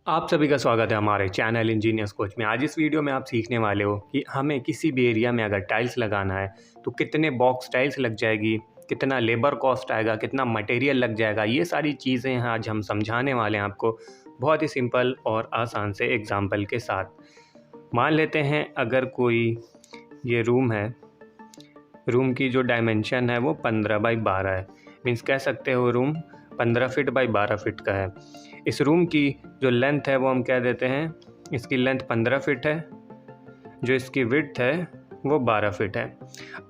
आप सभी का स्वागत है हमारे चैनल इंजीनियर्स कोच में। आज इस वीडियो में आप सीखने वाले हो कि हमें किसी भी एरिया में अगर टाइल्स लगाना है तो कितने बॉक्स टाइल्स लग जाएगी, कितना लेबर कॉस्ट आएगा, कितना मटेरियल लग जाएगा। ये सारी चीज़ें आज हम समझाने वाले हैं आपको बहुत ही सिंपल और आसान से एग्जाम्पल के साथ। मान लेते हैं अगर कोई ये रूम है, रूम की जो डायमेंशन है वो 15 बाई 12 है। मीन्स कह सकते हो रूम 15 फीट बाई 12 फीट का है। इस रूम की जो लेंथ है वो हम कह देते हैं इसकी लेंथ 15 फीट है, जो इसकी विड्थ है वो 12 फीट है।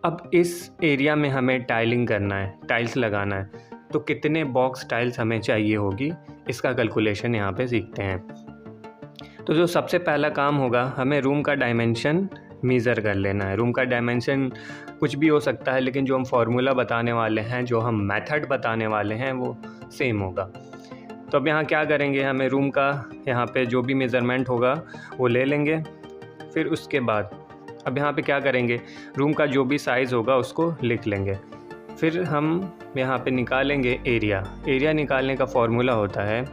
अब इस एरिया में हमें टाइलिंग करना है, टाइल्स लगाना है, तो कितने बॉक्स टाइल्स हमें चाहिए होगी, इसका कैलकुलेशन यहाँ पे सीखते हैं। तो जो सबसे पहला काम होगा, हमें रूम का डायमेंशन मेज़र कर लेना है। रूम का डायमेंशन कुछ भी हो सकता है, लेकिन जो हम फार्मूला बताने वाले हैं, जो हम मेथड बताने वाले हैं वो सेम होगा। तो अब यहाँ क्या करेंगे, हमें रूम का यहाँ पे जो भी मेज़रमेंट होगा वो ले लेंगे। फिर उसके बाद अब यहाँ पे क्या करेंगे, रूम का जो भी साइज़ होगा उसको लिख लेंगे। फिर हम यहाँ पे निकालेंगे एरिया। एरिया निकालने का फॉर्मूला होता है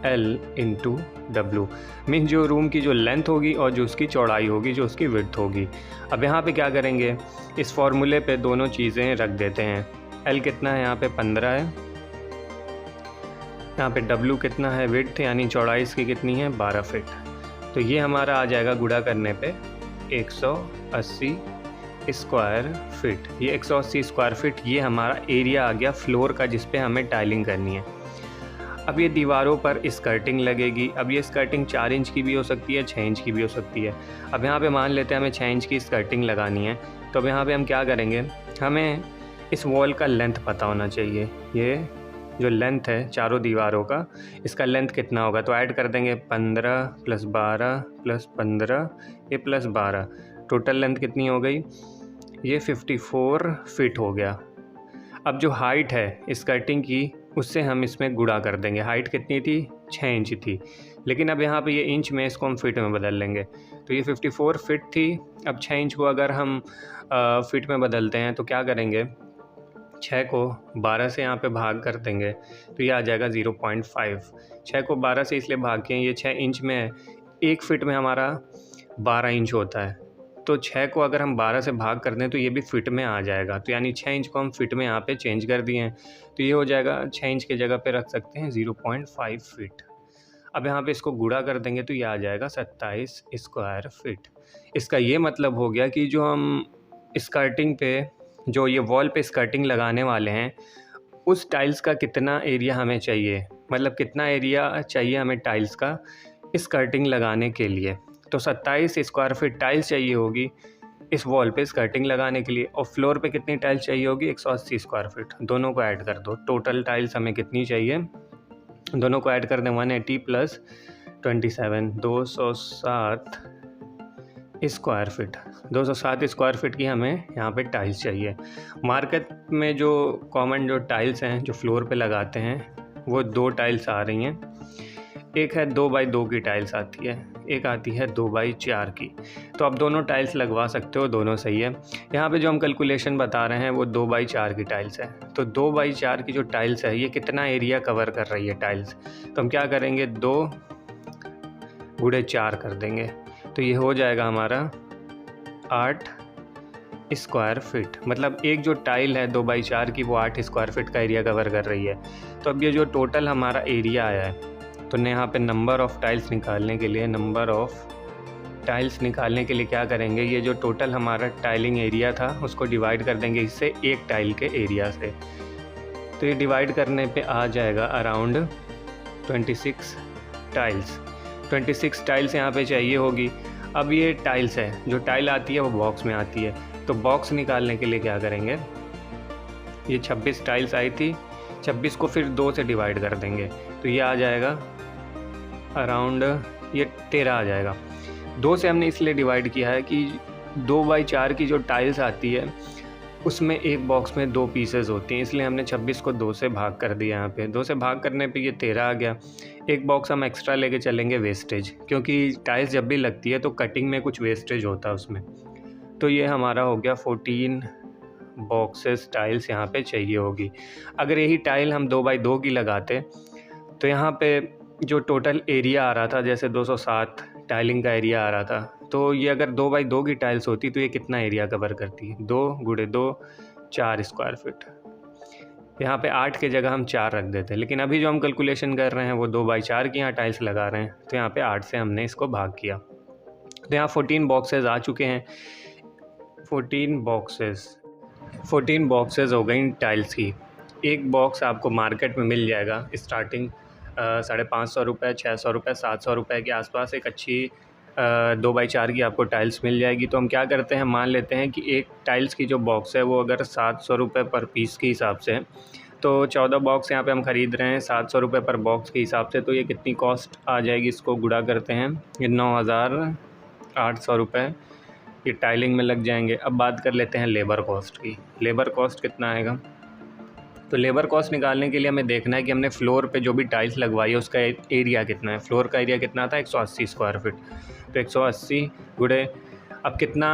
L इंटू W। मीन्स जो रूम की जो लेंथ होगी और जो उसकी चौड़ाई होगी, जो उसकी विड्थ होगी। अब यहाँ पे क्या करेंगे, इस फॉर्मूले पे दोनों चीज़ें रख देते हैं। L कितना है, यहाँ पे 15 है। यहाँ पे W कितना है, विड्थ यानी चौड़ाई इसकी कितनी है, 12 फीट। तो ये हमारा आ जाएगा गुणा करने पे 180 स्क्वायर फीट। ये 180 स्क्वायर फीट ये हमारा एरिया आ गया फ्लोर का, जिस पे हमें टाइलिंग करनी है। अब ये दीवारों पर स्कर्टिंग लगेगी। अब ये स्कर्टिंग 4 इंच की भी हो सकती है, 6 इंच की भी हो सकती है। अब यहाँ पे मान लेते हैं हमें 6 इंच की स्कर्टिंग लगानी है। तो अब यहाँ पे हम क्या करेंगे, हमें इस वॉल का लेंथ पता होना चाहिए। ये जो लेंथ है चारों दीवारों का, इसका लेंथ कितना होगा, तो ऐड कर देंगे 15 + 12 + 15 ये +12। टोटल लेंथ कितनी हो गई, ये 54 फीट हो गया। अब जो हाइट है स्कर्टिंग की, उससे हम इसमें गुणा कर देंगे। हाइट कितनी थी, 6 इंच थी, लेकिन अब यहाँ पे ये इंच में इसको हम फीट में बदल लेंगे। तो ये 54 फीट थी। अब 6 इंच को अगर हम फीट में बदलते हैं तो क्या करेंगे, 6 को 12 से यहाँ पे भाग कर देंगे तो ये आ जाएगा 0.5। 6 को 12 से इसलिए भाग के ये 6 इंच में है, 1 फीट में हमारा 12 इंच होता है। तो 6 को अगर हम 12 से भाग कर दें तो ये भी फिट में आ जाएगा। तो यानी 6 इंच को हम फिट में यहाँ पे चेंज कर दिए हैं। तो ये हो जाएगा 6 इंच की जगह पे रख सकते हैं 0.5 फीट। अब यहाँ पे इसको गुणा कर देंगे तो ये आ जाएगा 27 स्क्वायर फीट। इसका ये मतलब हो गया कि जो हम स्कर्टिंग पे, जो ये वॉल पे स्कर्टिंग लगाने वाले हैं, उस टाइल्स का कितना एरिया हमें चाहिए, मतलब कितना एरिया चाहिए हमें टाइल्स का स्कर्टिंग लगाने के लिए। तो 27 स्क्वायर फीट टाइल्स चाहिए होगी इस वॉल पे स्कर्टिंग लगाने के लिए। और फ्लोर पे कितनी टाइल्स चाहिए होगी, 180 स्क्वायर फीट। दोनों को ऐड कर दो, टोटल टाइल्स हमें कितनी चाहिए, दोनों को ऐड कर दें 180 + 27 207 स्क्वायर फीट। 207 स्क्वायर फीट की हमें यहाँ पे टाइल्स चाहिए। मार्केट में जो कॉमन जो टाइल्स हैं जो फ्लोर पे लगाते हैं वो 2 टाइल्स आ रही हैं। एक है 2 बाई 2 की टाइल्स आती है, एक आती है 2 बाई 4 की। तो आप दोनों टाइल्स लगवा सकते हो, दोनों सही है। यहाँ पे जो हम कैलकुलेशन बता रहे हैं वो 2 बाई 4 की टाइल्स है। तो 2 बाई 4 की जो टाइल्स है ये कितना एरिया कवर कर रही है टाइल्स, तो हम क्या करेंगे 2 × 4 कर देंगे। तो ये हो जाएगा हमारा 8 स्क्वायर फीट। मतलब एक जो टाइल है 2 बाई 4 की वो 8 स्क्वायर फीट का एरिया कवर कर रही है। तो अब ये जो टोटल हमारा एरिया आया है, तो यहाँ पे नंबर ऑफ़ टाइल्स निकालने के लिए, नंबर ऑफ़ टाइल्स निकालने के लिए क्या करेंगे, ये जो टोटल हमारा टाइलिंग एरिया था उसको डिवाइड कर देंगे इससे, एक टाइल के एरिया से। तो ये डिवाइड करने पे आ जाएगा अराउंड 26 टाइल्स। 26 टाइल्स यहाँ पे चाहिए होगी। अब ये टाइल्स है, जो टाइल आती है वो बॉक्स में आती है। तो बॉक्स निकालने के लिए क्या करेंगे, ये 26 टाइल्स आई थी, 26 को फिर 2 से डिवाइड कर देंगे तो ये आ जाएगा अराउंड ये 13 आ जाएगा। 2 से हमने इसलिए डिवाइड किया है कि 2 बाई 4 की जो टाइल्स आती है उसमें एक बॉक्स में 2 पीसेस होती हैं, इसलिए हमने 26 को 2 से भाग कर दिया। यहाँ पे 2 से भाग करने पे ये 13 आ गया। एक बॉक्स हम एक्स्ट्रा लेके चलेंगे वेस्टेज, क्योंकि टाइल्स जब भी लगती है तो कटिंग में कुछ वेस्टेज होता है उसमें। तो ये हमारा हो गया 14 बॉक्सेस टाइल्स यहाँ पे चाहिए होगी। अगर यही टाइल हम 2 बाई 2 की लगाते तो यहाँ पे जो टोटल एरिया आ रहा था, जैसे 207 टाइलिंग का एरिया आ रहा था, तो ये अगर 2 बाई 2 की टाइल्स होती तो ये कितना एरिया कवर करती है? 2 गुणे 2 4 स्क्वायर फीट। यहाँ पे 8 की जगह हम 4 रख देते, लेकिन अभी जो हम कैलकुलेशन कर रहे हैं वो 2 बाई 4 की यहाँ टाइल्स लगा रहे हैं, तो यहाँ पे 8 से हमने इसको भाग किया। तो यहाँ 14 बॉक्सेस आ चुके हैं। 14 बॉक्सेस हो गई टाइल्स की। एक बॉक्स आपको मार्केट में मिल जाएगा स्टार्टिंग 550 रुपये, 600 रुपये, 700 रुपये के आसपास एक अच्छी 2 बाई 4 की आपको टाइल्स मिल जाएगी। तो हम क्या करते हैं, मान लेते हैं कि एक टाइल्स की जो बॉक्स है वो अगर 700 रुपये पर पीस के हिसाब से है, तो 14 बॉक्स यहाँ पे हम ख़रीद रहे हैं 700 रुपये पर बॉक्स के हिसाब से। तो ये कितनी कॉस्ट आ जाएगी, इसको गुणा करते हैं, ये 9,800 रुपये ये टाइलिंग में लग जाएंगे। अब बात कर लेते हैं लेबर कॉस्ट की। लेबर कॉस्ट कितना आएगा? तो लेबर कॉस्ट निकालने के लिए हमें देखना है कि हमने फ्लोर पे जो भी टाइल्स लगवाई है उसका एरिया कितना है। फ्लोर का एरिया कितना था? 180 स्क्वायर फीट। तो 180 गुणे अब कितना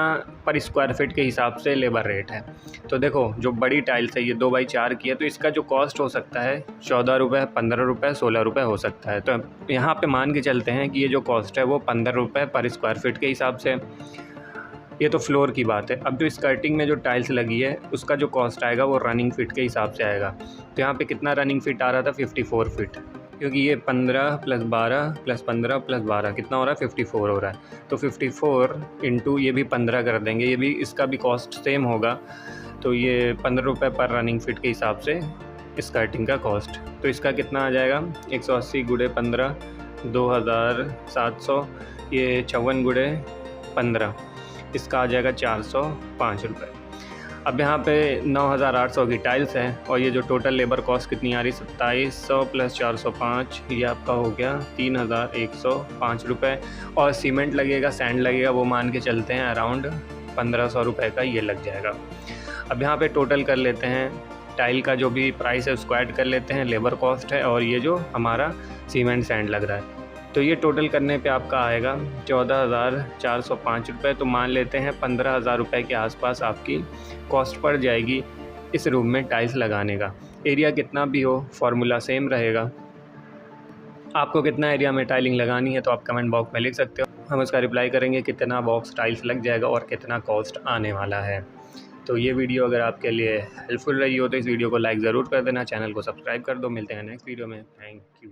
पर स्क्वायर फीट के हिसाब से लेबर रेट है। तो देखो जो बड़ी टाइल्स है ये 2 बाई 4 की है, तो इसका जो कॉस्ट हो सकता है 14 रुपये, 15 रुपये, 16 रुपये हो सकता है। तो यहाँ पे मान के चलते हैं कि ये जो कॉस्ट है वो 15 रुपये पर स्क्वायर फीट के हिसाब से। ये तो फ्लोर की बात है। अब जो स्कर्टिंग में जो टाइल्स लगी है उसका जो कॉस्ट आएगा वो रनिंग फीट के हिसाब से आएगा। तो यहाँ पे कितना रनिंग फीट आ रहा था? 54 फीट, क्योंकि ये 15 + 12 + 15 + 12 कितना हो रहा है? 54 हो रहा है। तो 54 इंटू ये भी 15 कर देंगे, ये भी इसका भी कॉस्ट सेम होगा। तो ये 15 रुपये पर रनिंग फीट के हिसाब से स्कर्टिंग का कॉस्ट। तो इसका कितना आ जाएगा? 180 गुणे 15 2700, ये 54 गुणे 15, इसका आ जाएगा 405 रुपये। अब यहाँ पे 9,800 की टाइल्स है और ये जो टोटल लेबर कॉस्ट कितनी आ रही? 2700 + 405, ये आपका हो गया 3,105 रुपये। और सीमेंट लगेगा, सैंड लगेगा, वो मान के चलते हैं अराउंड 1,500 रुपये का ये लग जाएगा। अब यहाँ पे टोटल कर लेते हैं, टाइल का जो भी प्राइस है उसको ऐड कर लेते हैं, लेबर कॉस्ट है और ये जो हमारा सीमेंट सैंड लग रहा है। तो ये टोटल करने पे आपका आएगा 14,405 रुपये। तो मान लेते हैं 15,000 रुपये के आसपास आपकी कॉस्ट पड़ जाएगी इस रूम में टाइल्स लगाने का। एरिया कितना भी हो फार्मूला सेम रहेगा। आपको कितना एरिया में टाइलिंग लगानी है तो आप कमेंट बॉक्स में लिख सकते हो, हम उसका रिप्लाई करेंगे कितना बॉक्स टाइल्स लग जाएगा और कितना कॉस्ट आने वाला है। तो ये वीडियो अगर आपके लिए हेल्पफुल रही हो तो इस वीडियो को लाइक ज़रूर कर देना, चैनल को सब्सक्राइब कर दो। मिलते हैं नेक्स्ट वीडियो में। Thank you.